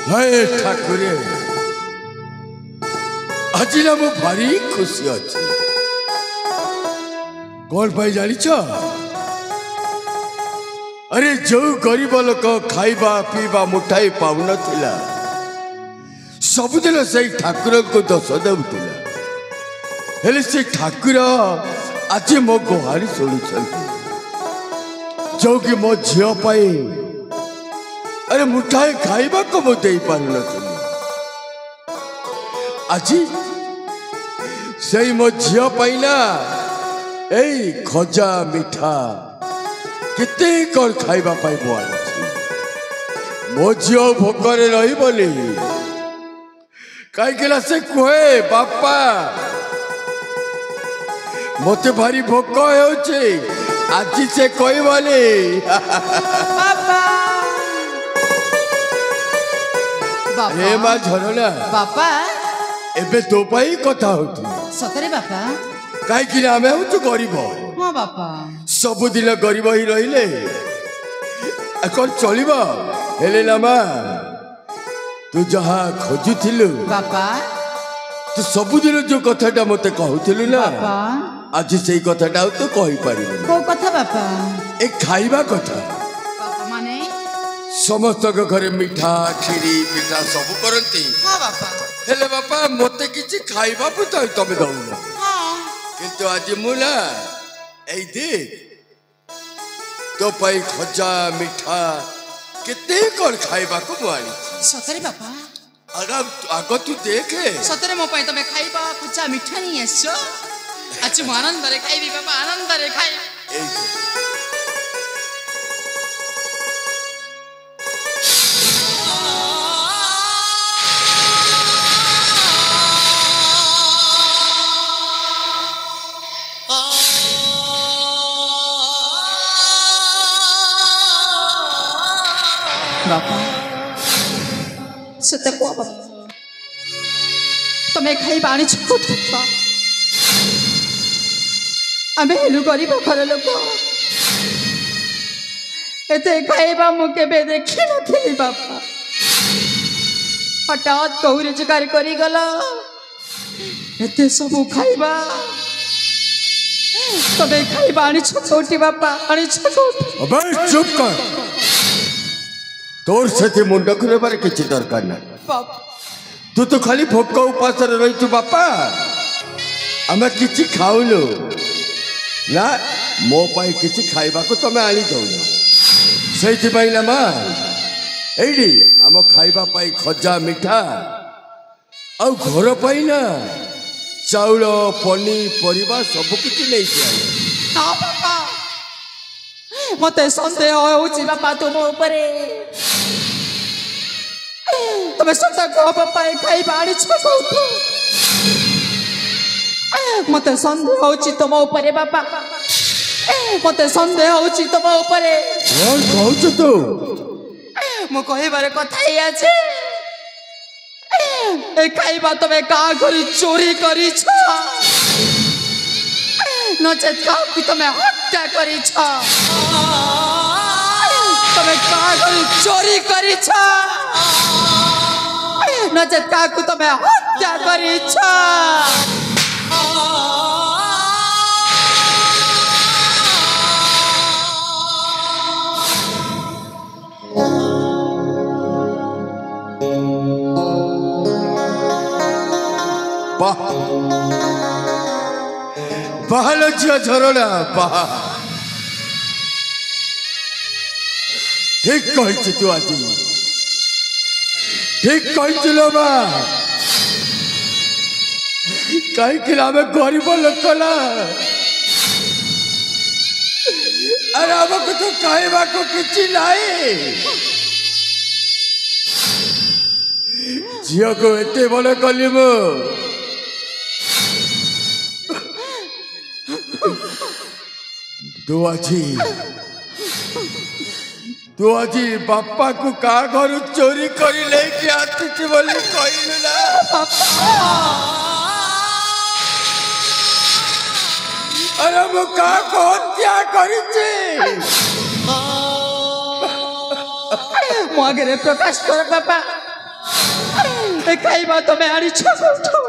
हाय ठाकुर आज ना मु भारी खुशी अच्छी कौन पाई जानी अरे जो गरीब लोक खाइबा पीवा मुठाई पाऊन सबुदिन से ठाकुर को दोष देउला हेले से ठाकुर आज मो गुहारी शुणी जो कि मो झील पाई अरे मुठाई खाइबा को मु दे पार आज से मो झील पाई ना ए खजा मिठा केते कौन खाइबा पाई मो झील भोकरे रही कहीं से कहे बापा मते भारी भोक हो आज से कहबनी हे माँ झरना बापा एबे तो पाई कथा होती सतरे बापा कहीं आम हूँ गरीब हाँ बापा सबुदिन गरीब ही रहिले कौन चलो हेले ना माँ तू जहाँ खोजुलु बापा तू सबुदिन जो कथाटा मते कहूलु ना बापा आज से कथाटा तो कही पार को कथा बापा ए खाइबा कथा बापा माने समस्त घरे मिठा खीरी पिठा सब करती हाँ बापा हेले बापा मते किछि खाइबा पुता तमे दउन हाँ किंतु आज मुला ए देख तो पाई खजा मिठा केते कोन खाइबा को मानी सतरे बापा आग तू देखे सतरे मो पाई तमे खाइबा कुचा मिठा नहीं आसो आज मु आनंद रे खाइबी बापा आनंद रे खाइ बापा सत्य को बापा तमे खाइबा आनी छोट बापा आमे हेलु गरीब घर लोक एते खाइबा मु केबे देखि नथिली बापा हठात कहू रोजगार करी गला एते सब खाइबा तमे खाइबा आनी छोटी बापा आनी छोट अबे चुप कर तोर से मुंड खुलेबार किसी दरकार ना तू तो खाली भोक उपास रही बापा आम कि खाऊनु ना मो पाई किसी खाइबा को तमे आनी दौन से ना माँ एडी आम खाइबा पाई खजा मिठा आ घर पाई ना चाउल पनीपरिया सब किसी नहीं मते संदेह होची बापा तुम ऊपरे तमे सता को बापा खाइबा आनी छोट मते संदेह होची तुम ऊपरे बापा मते संदेह होची तुम ऊपरे कौन कहू तू मो कहबार कथा ही আছে ए खाइबा तमे का करी चोरी करी छ नचेत का कि तमे हत्या करी छ तमे का करी चोरी करी छ नचेत का कि तमे हत्या करी छ बाहल झील झरना बाह ठीक कही तू आज ठीक कही कहीं आम गरीब लोक ना अरे आमको तो कहवा को किसी नहीं झील को एते बड़ कली मु तू आज बापा को का घर चोरी करी लेके आती बोली कहलु ना अरे मु का को हत्या करी मो आगे प्रकाश कर बापा खाइबा तमे आड़ी छ कौठो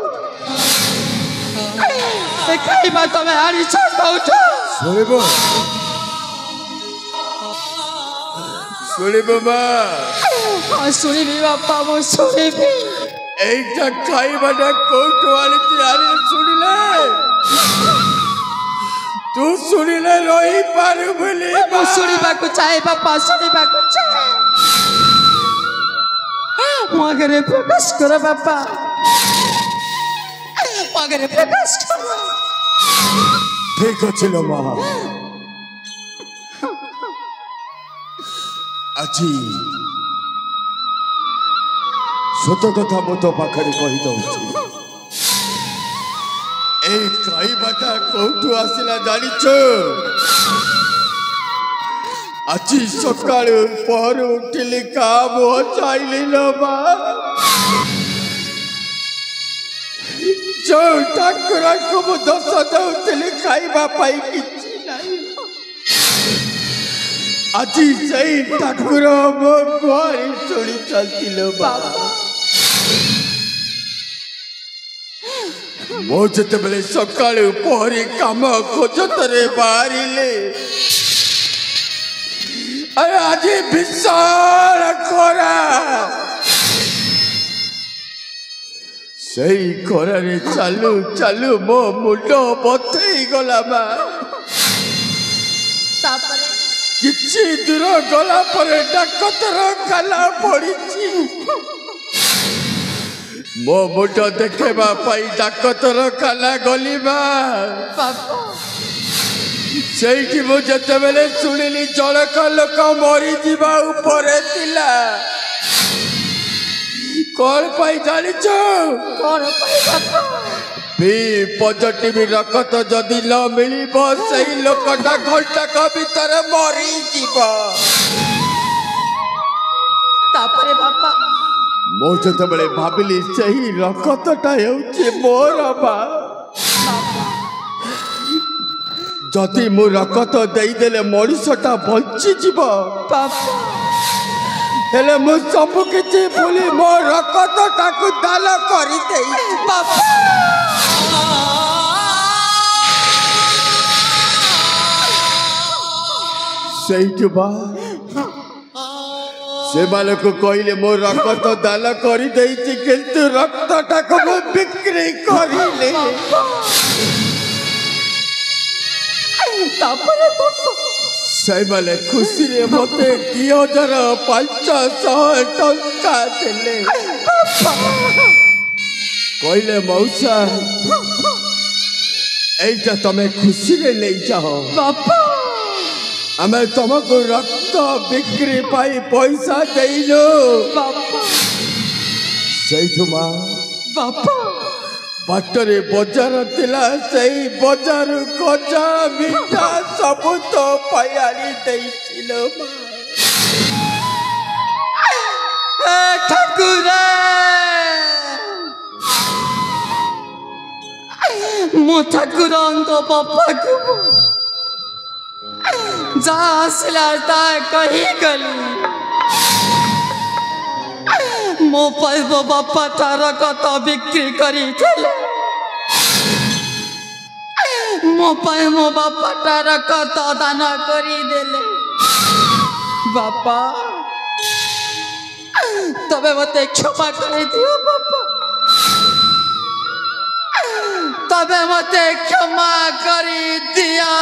खाइबा तमे आड़ी छ कौठो सुनिबो मा सुनिबी बापा मो सुनिबी এইটা খাইবাটা কৌটো আনিতে আনি শুনিলে তু শুনিলে রহি পারু বলি মো শুনিବାକୁ চাহে বাপা শুনিବାକୁ চাহে ମୋ ଆଗରେ ପ୍ରକାଶ କର ବାପା ମୋ ଆଗରେ ପ୍ରକାଶ କର ঠিক আছিল মা আজি সত কথা মো তো পাখরে কহি দউছি এই খাইবাটা কোউঠু আসিলা জানিছ আজি সকালে পর উঠিলি কাম চাইলি না মা जो ठाकुरा को मु दस दउଥିଲି ଖାଇବା ପାଇଁ କିଛି ନାହିଁ ଆଜି ସେଇ ଠାକୁର ମୋ ଘରେ ଶୁଣି ଚାଲିଥିଲେ ବାବା ମୁଁ ଯେତେବେଳେ ସକାଳୁ ପହରି କାମ ଖୋଜତରେ ବାହାରିଲେ ଆଜି ବିଶାଳ ଖରା সেই খরারে চালু চালু মো মুন্ড বথেই গলা মা তারপরে কিছু দূর গলা পরে ডাক্তর খালা পড়িছি মো মুন্ড দেখেবা পাই ডাক্তর খালা গলি মা সেইটি মু যেতেবেলে শুনিলি জনক লোক মরি যা উপরে ଥିଲା कौन पाई जानी छो कौन पाई बापा बी पॉजिटिव रक्त जदि न मिलिबो सही लोकटा घंटा का भीतर मरी जीवा तापरे बापा मो जतबेले भाबिली सही रक्तटा हेउचे मोर बा जदि मु रक्त देई देले मଣିଷटा बंची जीवा बापा हेले मु सब किछि बोली मो रक्त ताकु दाल करि देई बापा सेठ बा से बालक कहले मो रक्त दाल करि देई छि किंतु रक्त ताकु मु बिक्री करिले तापरे बापा साइबाले खुशी रे मते 2500 टंका देले कहले मौसा एटा तमे खुशी रे ले जाओ बापा हमें तुमको रक्त बिक्री पाई पैसा देइलो बापा सही मां बापा बाटरे बजार थिला सही बजार गजा मिठा सब तो पायाली देइथिलो ए ठाकुरा मो ठाकुरंको बापा को जा आसला ता कही गली मो पैबो बापा तार कत बिक्री करी थले मो पाए मो बापा तार कत दान करी देले बापा तबे मते क्षमा कर दियो बापा तबे मते क्षमा करी दिया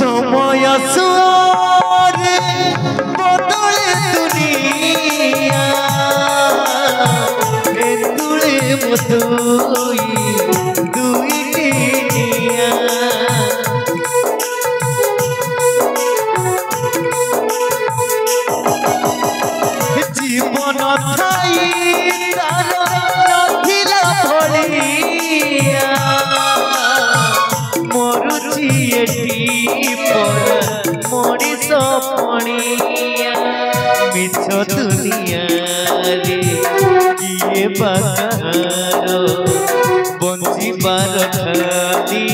समय सुरे बदले दुनिया तुले मुतुई दुइटिया जीवन थाई तार नथिला भलिया मरुची एटी पर मनीष पणिया मिछ दुनिया रे किए बारो बंचिबार खाली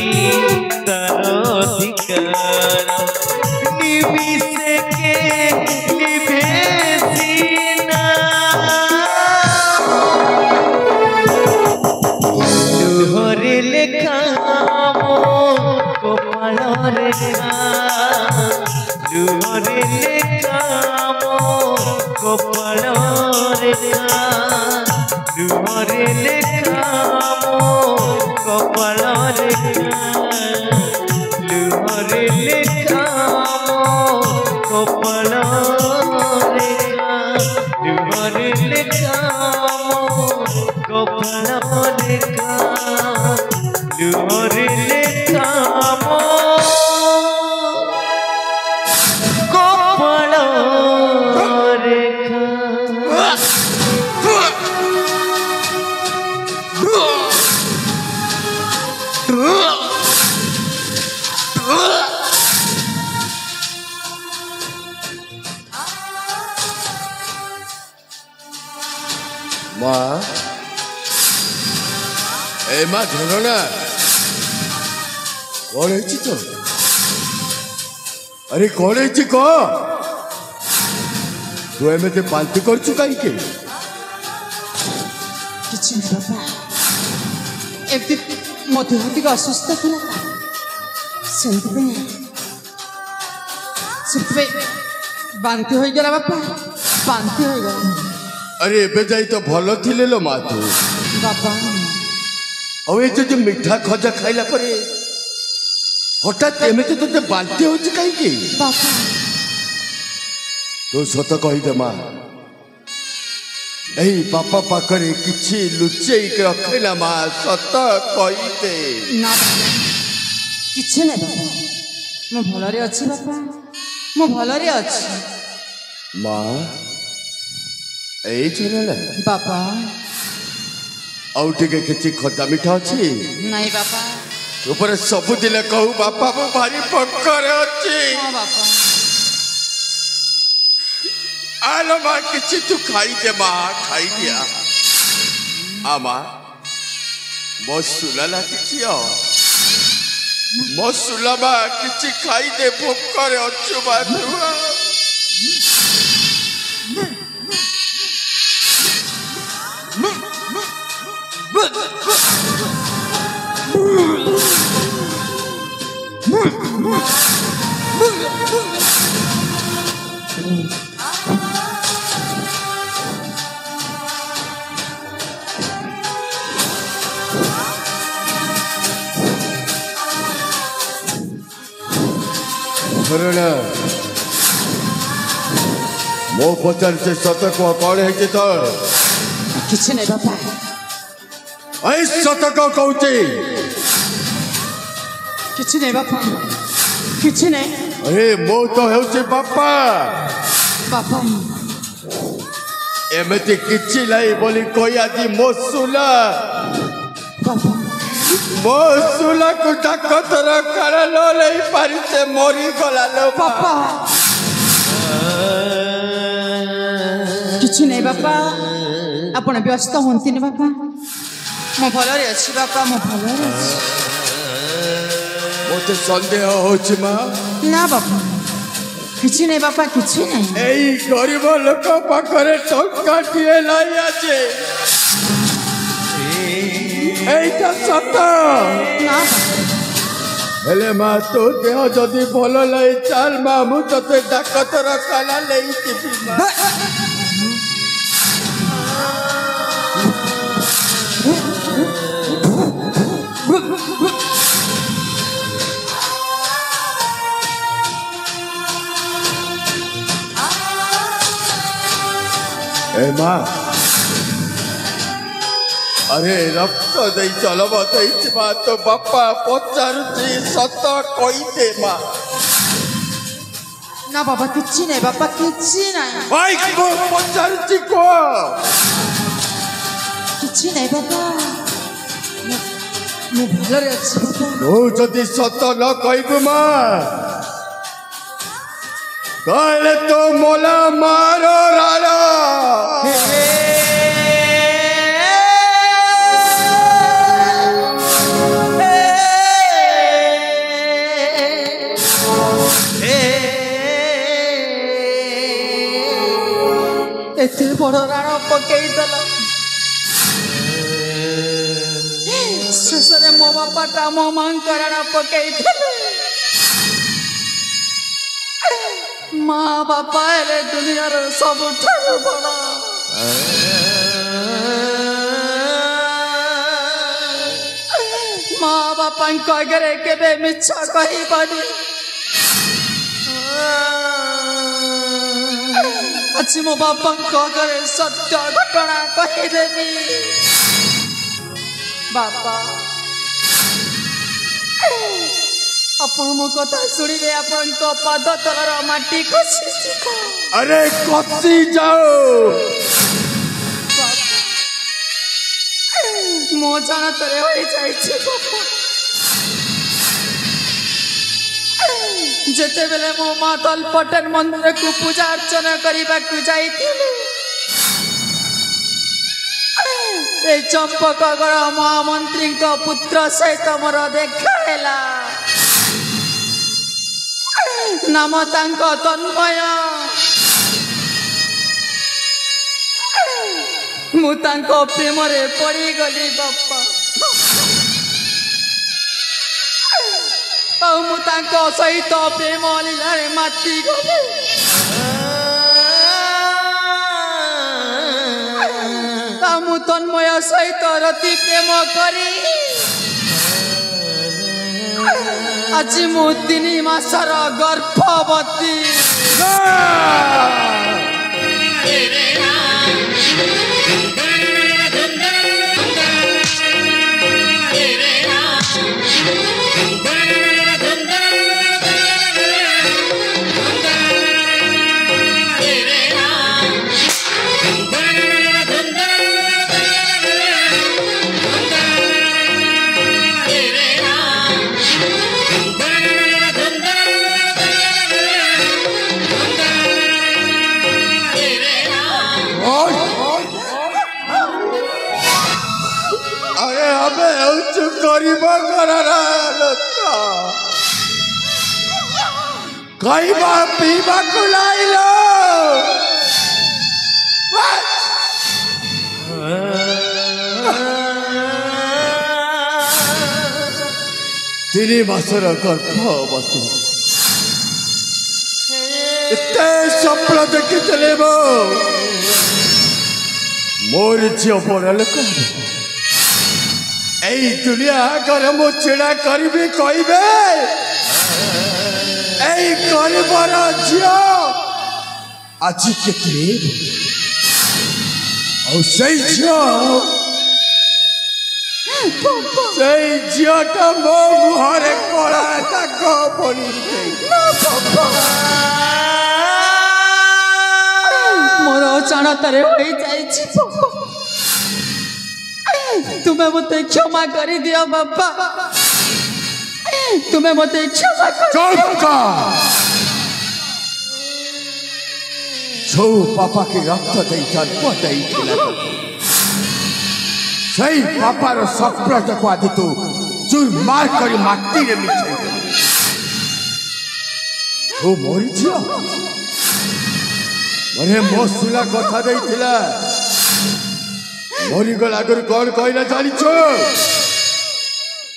तार अधिकार निमिषे के निभे सीना ରେଖା ଲୁହରେ ଲେଖା ମୋ କପାଳ ରେଖା ଲୁହରେ ଲେଖା ମୋ କପାଳ ରେଖା ଲୁହରେ ଲେଖା ମୋ କପାଳ ରେଖା ଲୁହରେ ଲେଖା ମୋ କପାଳ ରେଖା ଲୁହରେ ଲେଖା ମୋ କପାଳ ରେଖା माँ ए माँ झरना कौन है तो अरे कौन है कह तू एमती बांति कर कहीं କିଛି ନାହିଁ ବାପା ଏମିତି ମୋ ଦେହ ଟିକେ ଅସୁସ୍ଥ ଥିଲା ସେଥିପାଇଁ ବାନ୍ତି ହୋଇଗଲା ବାପା ବାନ୍ତି ହୋଇଗଲା अरे एबे जाई तो भल थिले लो माँ तू बापा और ये जो मिठा खजा खाइला परे हठात एमती तो बांति हो कहीं बापा तू सत कहीदे माँ यही बापा पाखरे किछि लुचेई रखे ना माँ सत कहीदे ना किछि नहीं बापा मु भलरे अछि बापा मु भलरे अछि माँ झरना बापा आउ टिके किछि खटा मिठा अछि नहीं बापा ऊपर सब दिले कहू बापा मु भारी पक्कर अछि हाँ बापा आलो माँ किछि तू खाई दे माँ खाई दिया आ माँ मो सुला लागिछि मो सुला माँ किछि खाई दे भोकर अच्छु माँ तू झरना मो पचार से सत को कौन है कि तो किछि नहीं बापा ऐ सत को कहूची किछि नहीं बापा किछि नहीं अरे मो तो हेउची बापा बापा एमती किछि लाई बोली कोई आदि मो सुला बापा मो सुला को डाकतर काला लो नहीं पारी से मोरी गला लो बापा किछि नहीं बापा आपण व्यस्त होंतिनी बापा मो भलरे अछि बापा मो भलरे अछि मोते संदेह होछि माँ ना बापा किछि नहीं बापा किछि नहीं एई गरीब लोक पाखरे टंका टिए लाई आछे एइटा सत ना हेले माँ तो देह जदि भल लाई चाल माँ मु तते डाकतर काला लेई जीवी माँ ए माँ अरे रक्त दे चलब माँ तो बापा पचारुची सत कही दे माँ ना बाबा किछि नहीं बापा किछि नहीं भाई को पचारुची को किछि नहीं बापा मु भलरे अछि बापा तू जदि सत न कहबू माँ कहले तो मोला मारो राला एते बड़ राण पकई देला शेषरे मो बापाटा मो मां राण पकई देले माँ बापा हेले दुनिया सबुठारु बड़ माँ बापा आगे केबे मिछ कहबनी आज मो बापा आगे सत्य घटना कहीदेवी बापा अपन मो कथा शुणिले अपन पाद तलर माटी खसी अरे कसी जाओ मो जानतरे हो जाइछे बापा जेते बेले मो मातल पटन मंदिर को पूजा अर्चना करबा को जाइथिले ए चंपकगढ़ महामंत्री का पुत्र सहित मोर देखाला नाम तांको तन्मय मु तांको प्रेम रे पड़ी गली बापा ଆଉ ମୁଁ ତାଙ୍କ ସହିତ ପ୍ରେମ ଲୀଳାରେ ମାତି ଗଲି ଆଉ ମୁଁ ତନ୍ମୟ ସହିତ ରତି ପ୍ରେମ କରି ଆଜି ମୁଁ 3 ମାସର ଗର୍ଭବତୀ खाइबा पीबा को लाइलो तीन मासर गर्भवती एते स्वप्न देखी चले मोर झील बड़ लोक यही दुनिया आगे मु छिड़ा करी कहबे यही गरीबर झील आज के झीलटा मो मुहरे कला दाग पड़ी मोर अचानतरे हो जाइछि तुम्हें मते क्षमा कर दियो बाबा तुम्हें मते क्षमा कर छो पापा के रक्त दे जन्म देइथिला सही पापार स्वप्न को आदि तो चूर मार कर माटी रे मिछे ओ मोरी छिया अरे मो सुला कथा देइथिला मोरी गला कर कौन कहला जानी छो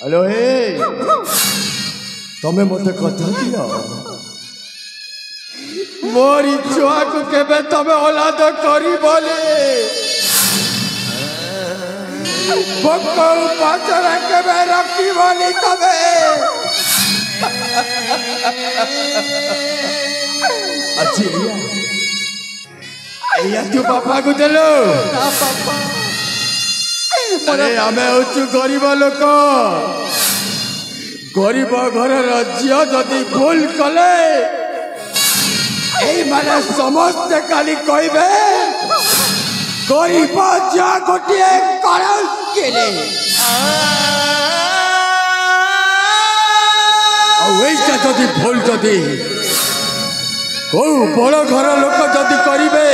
हेलो हे तमे मते कथा दियो मोरी छुआ को केबे तमे औलाद करी बोले बक्को पाचरा केबे रखी बोली तमे अच्छी एया तू पापा को देलो ना पापा अरे आमे होचु गरीब लोक गरीब घर झील जदि भूल कले एई माने समस्त काली कहबे गरीब जा गोटे कलंकिले ऐसा जदि भूल जदि को बड़ घर लोक जदि करिबे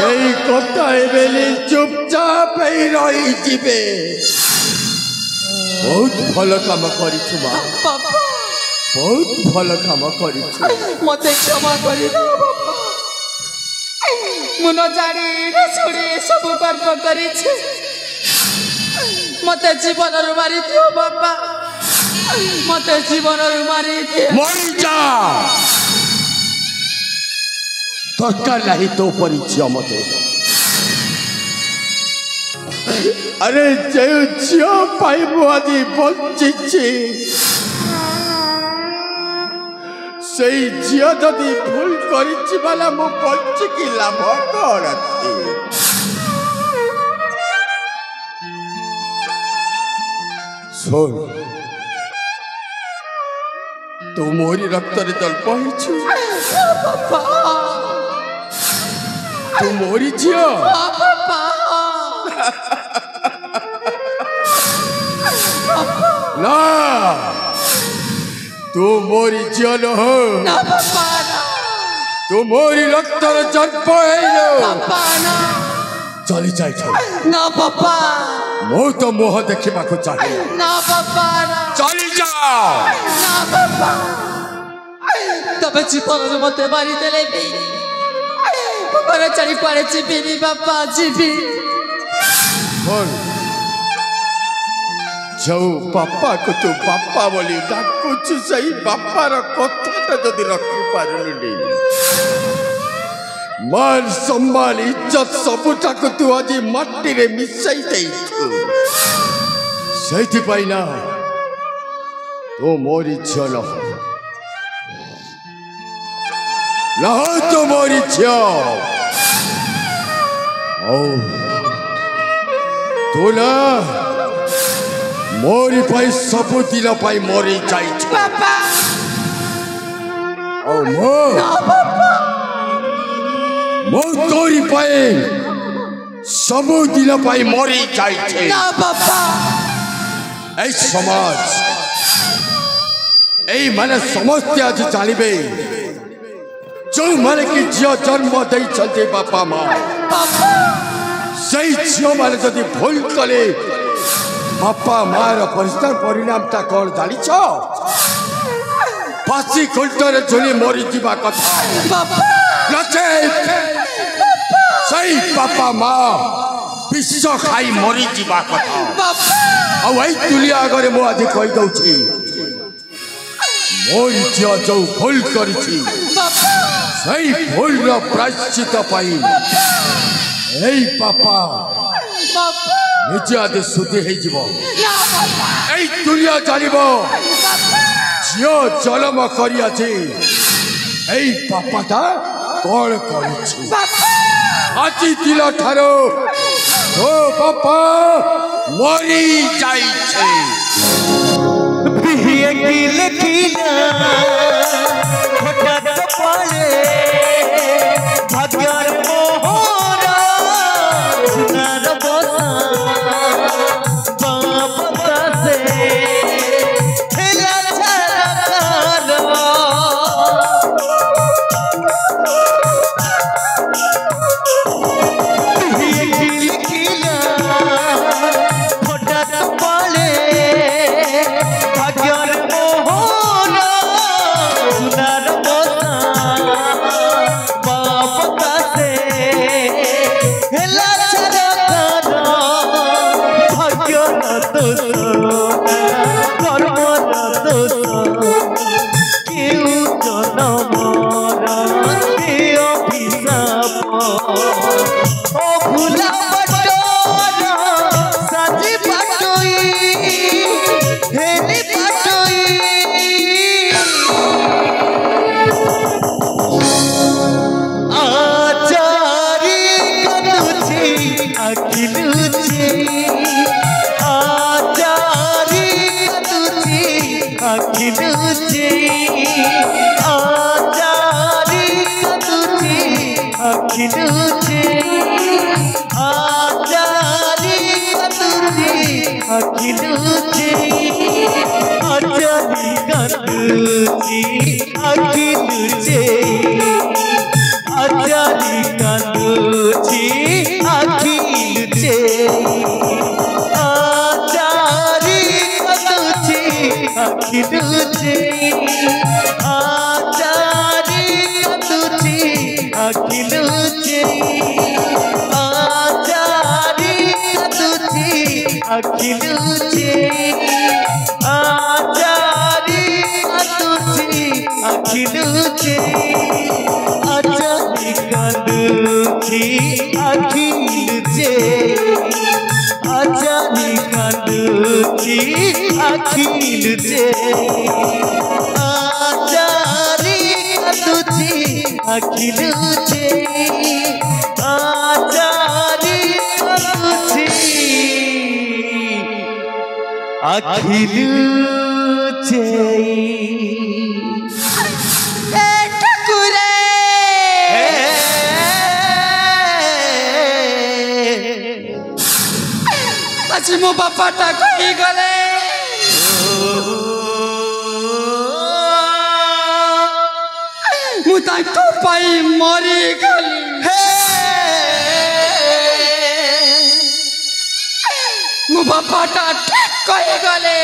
यही कथा बेली चुपचाप ही रही जीवे बहुत भल काम करिछु मां पापा बहुत भल काम करिछु मते क्षमा करि दो बाबा मुनो जानी न छोड़ी सब कर्म करिछि मते जीवन रु मारि दियो बाबा मते जीवन रु मारि दियो मरि जा दरकार नहीं तो परिचय मते अरे जे झियो पाई मु आज बंचिछि सेई झियो जदि भूल करिछि बाला मु बंचि की लाभ कौन अछि सुन तू मोरी रक्त रे जल पहुंचु बाबा तू मोरी झियो बाबा ना तू मोरी झियो न हो ना बाबा ना तू मोरी रक्त रे जल पहुंचो बाबा ना चली जाई छ ना बाबा मो तो मोह देखिबा को चाहे ना बाबा ना चली जा ना बाबा तबे जीवन मते मारी देले भी बाबा चली पड़े जीवी बाबा जीवी बोल जो बापा को तू बापा बोली डाकुछु सही बापा रो कथाटा जदि रखि पारुनी मान सम्मान इज्जत सबुटा को तू आज मट्टी रे मिसाई देइछु सेठी पाइना तो मोरी झियो न हो तो मोरी झियो ओ तू ना मोरी पाई सबु दिल पाई मोरी जाइछ बाबा ओ मो ना बाबा मो तोरी पाई सबु दिल पाई मोरी जाइछ ना बाबा ए समाज ए माने समस्त आज जानिबे जो माने कि झियो जन्म दई चलते बापा माँ बाबा सही झियो माने जदि भूल कले बापा माँ रो परिस्थिति परिणाम ता कौन जानी छो फांसी खुलटरे झुली मोरी जीवा कथा बाबा लचे सही बापा माँ विश्व खाई मोरी जीवा कथा बाबा अब वही दुनिया अगर मो आज कही दउछि मोरी झियो जो भूल करिछि बाबा सही भूल रो प्रायश्चित पाई ए बापा बाबा निजे आदि सुधी हे जीवो ना बाबा ए दुनिया जानिबो बाबा झियो जन्म करी अछि ए बापा ता कोन करिछि बाबा आज दिल ठारो ओ बापा मरी जाई छै पिए किल किला खोटा पाले भाग्यर मोहरा सुनार बसा बाबा से खेला छारा पिए किल किला खोटा पाले भाग्यर मोहरा सुनार बाबा से हेला छारा भाग्य कर्म केउ जनमरा के अभिशाप ओ भुला बटोरा साजी बाटोई हेली बाटोई आचारी कनुची अखिलुची आचारी कनुची अखिलुची आचारी कनुची अखिलुची आचारी कनुची अखिलुची आचारी कनुची अखिलुची आचारी कांदुची अखिलुचे आचारी कांदुची अखिलुचे आचारी कांदुची अखिलुचे आचारी कांदुची अखिलुचे आचारी कांदुची अखिलुचे आचारी अखिलुचे आचारी तुझी अखिलुचे आचारी तुझी अखिलुचे আজি मो बापाटा कही गले मु ताको पाई मरी गली मो बापाटा ठीक कही गले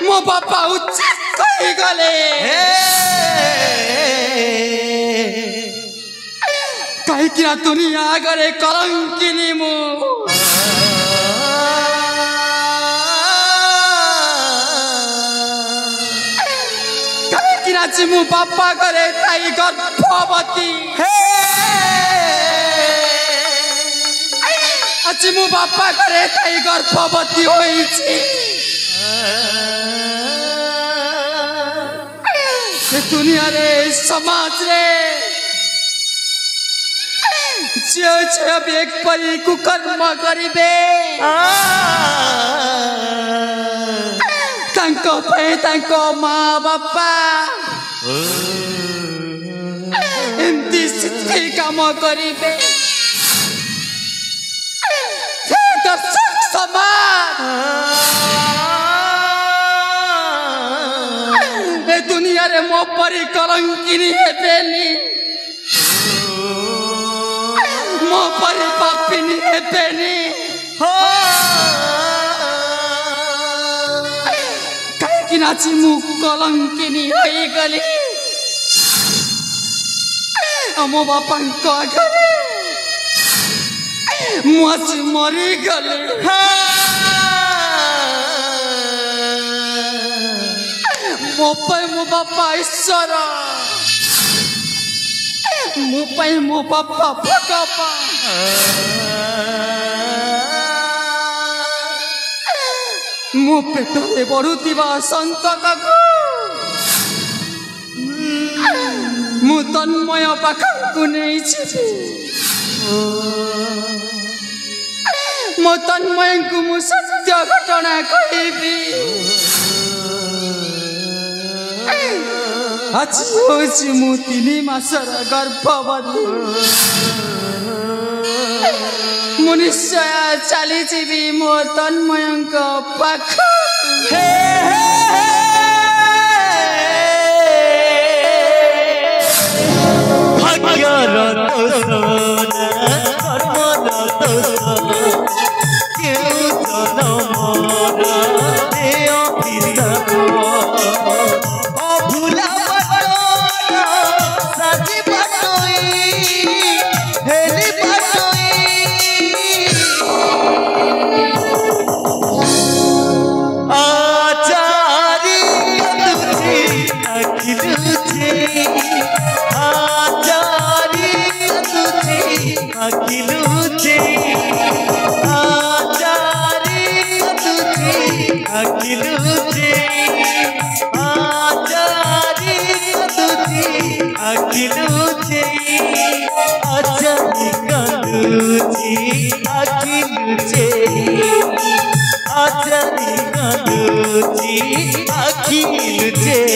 मो बापा उचित कही गले कहीं दुनिया आगे कलंकिनी मु कहीं आज मु बापा करे ताई गर्भवती आज मु बापा करे ताई गर्भवती होई दुनिया रे समाज रे जो जो एक परी कुकर्म करिबे तांको पे तांको माँ बापा एमती सिद्धि काम करिबे दर्शक समाज ए दुनिया रे मो परी कलंकिनी हेबेनी मो परी पापिनी हेबेनी कहीं नाची मु कलंकिनी होई गली मो बापा आगे मुझे मरी गली मो बापा ईश्वर मो बापा भगवान मो पेटरे बढ़ुवा संतक मु तन्मय पाखु नहीं मो तन्मय को मु सत्य घटना कहबी आज होछि मु 3 मासर गर्भवती मुनिश्चय चली जीवी मो तन्मयंक पाख भाग्यर दोष कर्मर दोष केउ जनमर देह भीतर अभुला पटोरा साजी पटोई हेली पटोई आचारी तुझी अखिलुचे आचारी तुझी अखिलुचे आचारी तुझी अखिलुचे आचारी तुझी अखिलुचे आचारी कंदुची अखिलुचे आचारी कंदुची अखिलुचे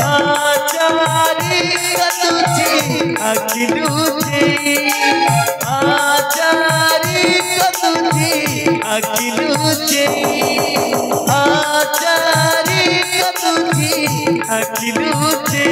आचारी कंदुची अखिलुचे आचारी कंदुची अखिलुचे आचारी कंदुची अखिलुचे